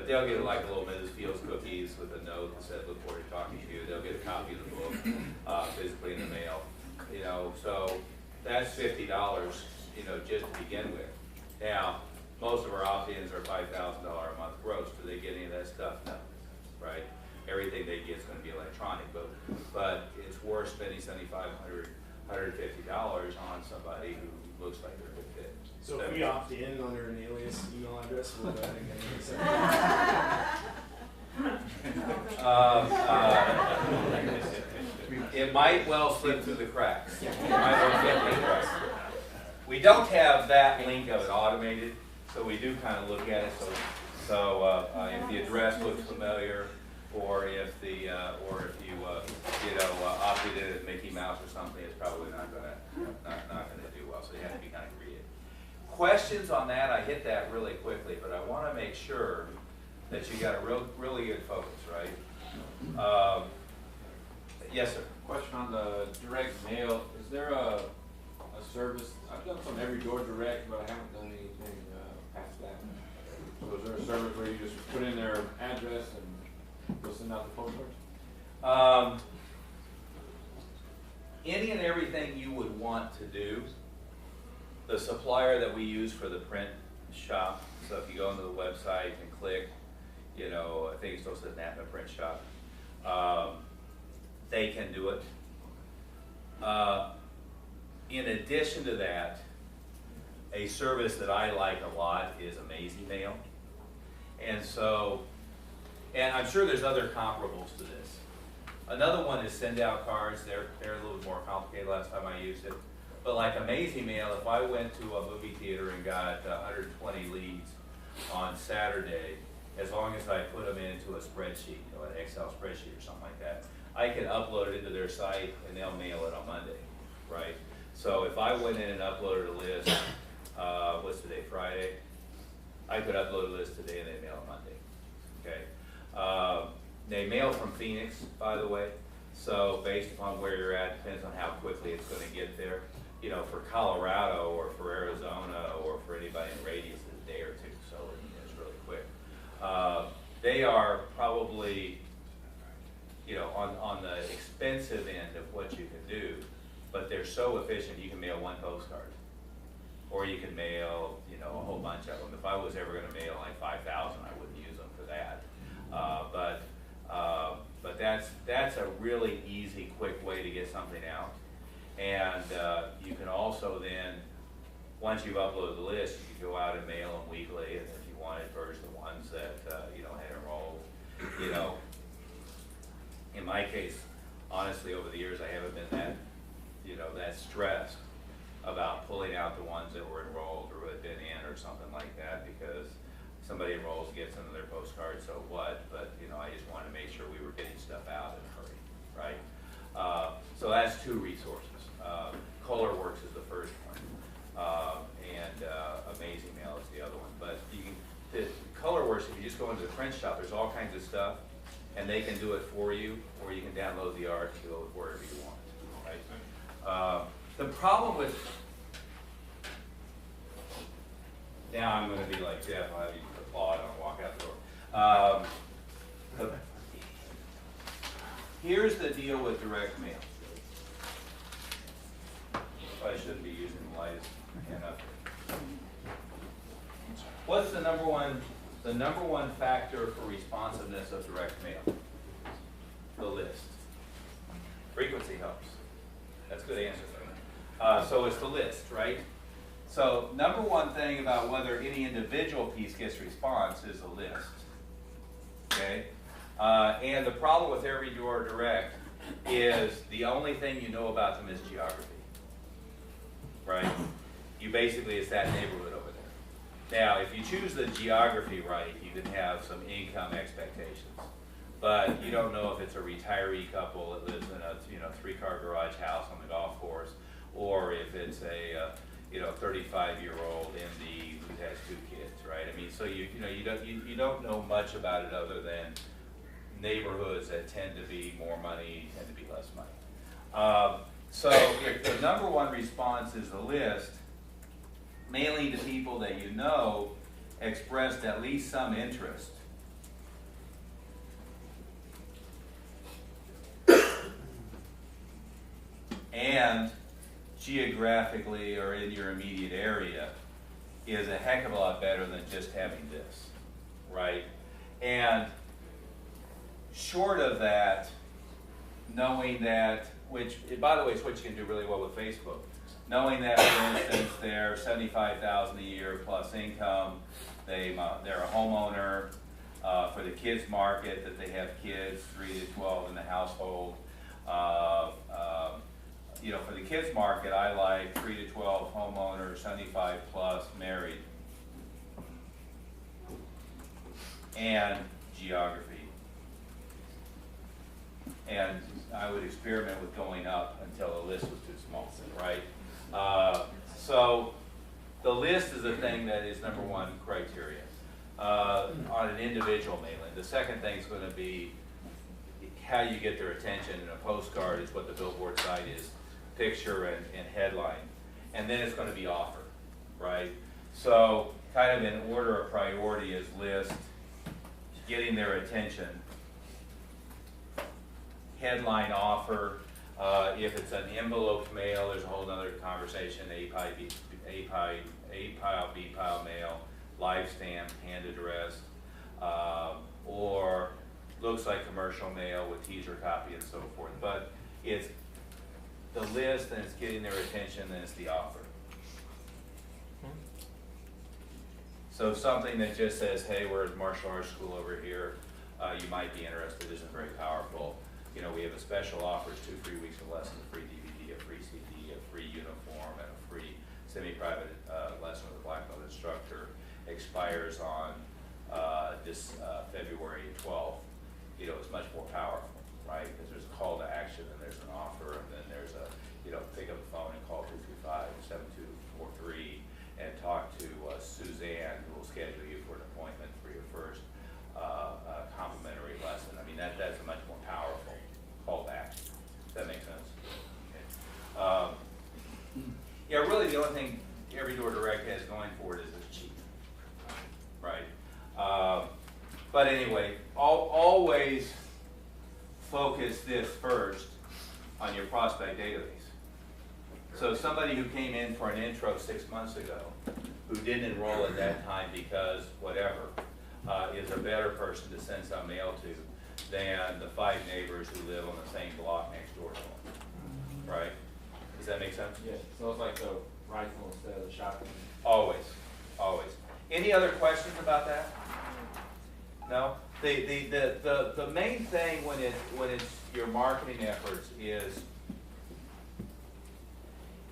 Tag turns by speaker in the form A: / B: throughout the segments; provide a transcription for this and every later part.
A: But they'll get like a little Mrs. Fields cookies with a note that says, "Look forward to talking to you." They'll get a copy of the book physically in the mail. You know, so that's $50, you know, just to begin with. Now, most of our opt-ins are $5,000 a month gross. Do they get any of that stuff? No, right? Everything they get is going to be electronic, but it's worth spending $7,500, $150 on somebody who looks like they're a good fit.
B: So if we opt in under an alias email address, will that again
A: it might well slip through the cracks. It might well slip through the cracks. We don't have that link of it automated, so we do kind of look at it. So if the address looks familiar, or if you opted in as Mickey Mouse or something, it's probably not gonna do well. So you have to be kind of creative. Questions on that? I hit that really quickly, but I want to make sure that you got a really good focus, right? Yes, sir.
C: Question on the direct mail. Is there a service? I've done some every door direct, but I haven't done anything past that. So is there a service where you just put in their address and you'll send out the postcards?
A: Any and everything you would want to do. The supplier that we use for the print shop, so if you go into the website and click, you know, I think it still says NAPA Print Shop, they can do it. In addition to that, a service that I like a lot is Amazing Mail. And so, and I'm sure there's other comparables to this. Another one is Send Out Cards. They're a little more complicated last time I used it. But like Amazing Mail, if I went to a movie theater and got 120 leads on Saturday, as long as I put them into a spreadsheet, you know, an Excel spreadsheet or something like that, I can upload it into their site and they'll mail it on Monday, right? So if I went in and uploaded a list, what's today, Friday? I could upload a list today and they mail it Monday, okay? They mail from Phoenix, by the way, so based upon where you're at, depends on how quickly it's going to get there. You know, for Colorado or for Arizona or for anybody in radius, it's a day or two, so it's really quick. They are probably, you know, on the expensive end of what you can do, but they're so efficient. You can mail one postcard, or you can mail, you know, a whole bunch of them. If I was ever going to mail like 5,000, I wouldn't use them for that. But that's a really easy, quick way to get something out. And you can also then, once you've uploaded the list, you can go out and mail them weekly, and if you wanted first the ones that you know, had enrolled. You know, in my case, honestly, over the years, I haven't been that, you know, that stressed about pulling out the ones that were enrolled or had been in or something like that, because somebody enrolls, gets into their postcard, so what? But you know, I just wanted to make sure we were getting stuff out in a hurry, right? So that's two resources. Clearwater is the first one, and Amazing Mail is the other one. But you can, the Clearwater, if you just go into the print shop, there's all kinds of stuff, and they can do it for you, or you can download the art and go wherever you want, right? The problem with, now I'm going to be like Jeff, I'll have you applaud and I'll walk out the door. Here's the deal with direct mail. I shouldn't be using the lightest hand up. What's the number one factor for responsiveness of direct mail? The list. Frequency helps. That's a good answer. So it's the list, right? So number one thing about whether any individual piece gets response is the list. Okay? And the problem with every door direct is the only thing you know about them is geography. Right? You basically, it's that neighborhood over there. Now, if you choose the geography right, you can have some income expectations. But you don't know if it's a retiree couple that lives in a 3-car garage house on the golf course, or if it's a 35-year-old MD who has 2 kids, right? I mean, so you don't know much about it other than neighborhoods that tend to be more money, tend to be less money. So if the number one response is the list, mailing to people that you know expressed at least some interest and geographically or in your immediate area is a heck of a lot better than just having this, right? And short of that, knowing that, which, by the way, is what you can do really well with Facebook, knowing that, for instance, they're $75,000 a year plus income, they're a homeowner for the kids market, that they have kids 3 to 12 in the household. You know, for the kids market, I like 3 to 12 homeowners, 75 plus, married, and geography. And I would experiment with going up until the list was too small, right? So the list is the thing that is number one criteria on an individual mailing. The second thing is going to be how you get their attention. And a postcard is what the billboard site is, picture and headline. And then it's going to be offer, right? So kind of in order of priority is list, getting their attention, headline, offer. If it's an enveloped mail, there's a whole other conversation, A pile, B pile mail, live stamp, hand addressed, or looks like commercial mail with teaser copy and so forth. But it's the list, and it's getting their attention, and it's the offer. So something that just says, hey, we're at martial arts school over here, you might be interested, isn't very powerful. You know, we have a special offers, 2 free weeks of lessons, a free DVD, a free CD, a free uniform, and a free semi-private lesson with a black belt instructor. Expires on this February 12th. You know, it's much more powerful, right? Because there's a call to action, and there's an offer, and then there's a, you know, pick up the phone and call 225-7243 and talk to Suzanne, who will schedule you for an appointment for your first complimentary lesson. I mean, that's a much more powerful call to action. Does that make sense? Okay. Yeah, really the only thing Every Door Direct has going for it is it's cheap, right? But anyway, always focus this first on your prospect database. So somebody who came in for an intro 6 months ago, who didn't enroll at that time because whatever, is a better person to send some mail to than the 5 neighbors who live on the same block next door to them, right? Does that make sense?
C: Yeah, so it's like the rifle instead of the shotgun.
A: Always, always. Any other questions about that? No? The main thing when it's your marketing efforts is,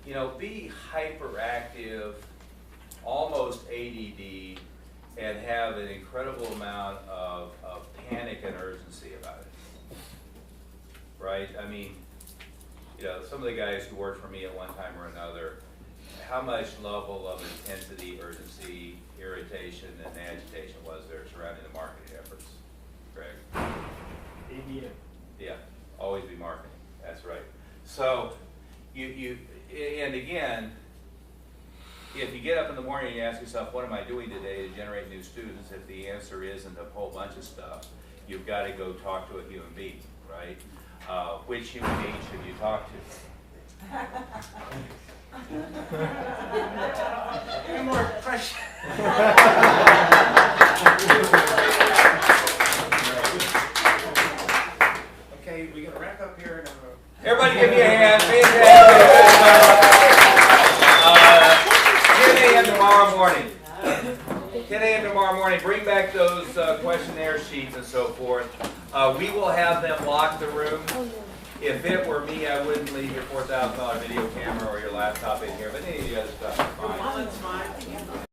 A: you know, be hyperactive, almost ADD, and have an incredible amount of panic and urgency about it. Right? I mean, you know, some of the guys who worked for me at one time or another, how much level of intensity, urgency, irritation, and agitation was there surrounding the marketing efforts? Greg?
B: ABM.
A: Yeah, always be marketing. That's right. So, and again, if you get up in the morning and you ask yourself, what am I doing today to generate new students? If the answer isn't a whole bunch of stuff, you've got to go talk to a human being, right? Which human being should you talk to? Any more questions?
B: Okay, we're gonna wrap up here.
A: Everybody give me a hand. Fantastic. 10 a.m. tomorrow morning. 10 a.m. tomorrow morning. Bring back those questionnaire sheets and so forth. We will have them lock the room. If it were me, I wouldn't leave your $4,000 video camera or your laptop in here, but any of the other stuff is fine.